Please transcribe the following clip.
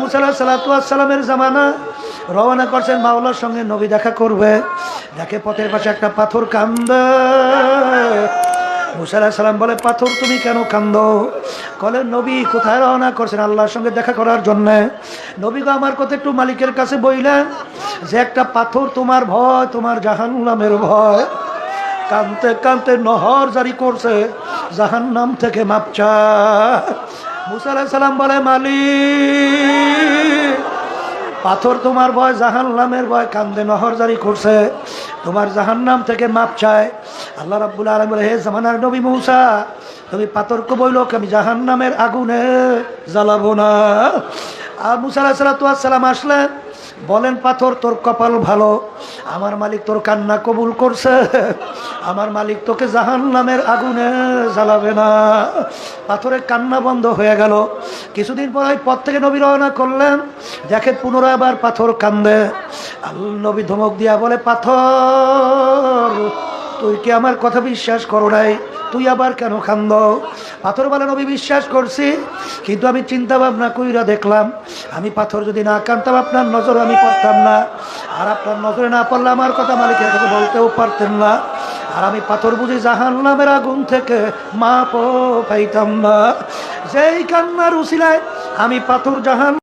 মুসা আলাইহিস সালাতু ওয়াস সালামের জামানা রওনা করছেন মাওলার সঙ্গে, নবী দেখা করবে। দেখে পথের পাশে একটা পাথর কান্দে। মুসা আলাইহিস সালাম বলে, পাথর তুমি কেন কান্দো? বলে, নবী কোথায় রওনা করছেন? আল্লাহর সঙ্গে দেখা করার জন্য। নবী গো, আমার কথা একটু মালিকের কাছে বইলেন যে একটা পাথর তোমার ভয়, তোমার জাহান্নামের ভয়। কানতে কানতে নহর জারি করছে, জাহান্নাম থেকে মাপ চায়। মুসা আলাইহিস সালাম বলে, মালিক পাথর তোমার ভয়, জাহান্নামের ভয়, কান্দে নহর জারি করছে, তোমার জাহান্নাম থেকে মাপ চায়। আল্লাহ রাব্বুল আলামিন বলে, হে জামানার নবী মুসা, তুমি পাথরকে বইলো আমি জাহান্নামের আগুনে জ্বালাবো না। আর মুসা আলাইহিস সালাম আসলেন, বলেন, পাথর তোর কপাল ভালো, আমার মালিক তোর কান্না কবুল করছে, আমার মালিক তোকে জাহান্নামের আগুনে জ্বালাবে না। পাথরের কান্না বন্ধ হয়ে গেল। কিছুদিন পর ওই পথ থেকে নবী রওনা করলেন, দেখে পুনরায় আবার পাথর কান্দে। আল্লাহ নবী ধমক দিয়া বলে, পাথর তুই কি আমার কথা বিশ্বাস করো নাই? তুই আবার কেন কান্দ? পাথর বলে, নবী বিশ্বাস করছি, কিন্তু আমি চিন্তা ভাবনা কইরা দেখলাম, আমি পাথর যদি না কানতাম আপনার নজর আমি পড়তাম না, আর আপনার নজরে না পড়লে আমার কথা মালিকের কাছে বলতেও পারতেন না, আর আমি পাথর বুঝি জাহান্নামের আগুন থেকে মাপও পাইতাম না। যেই কান্নার উসিলায় আমি পাথর জাহান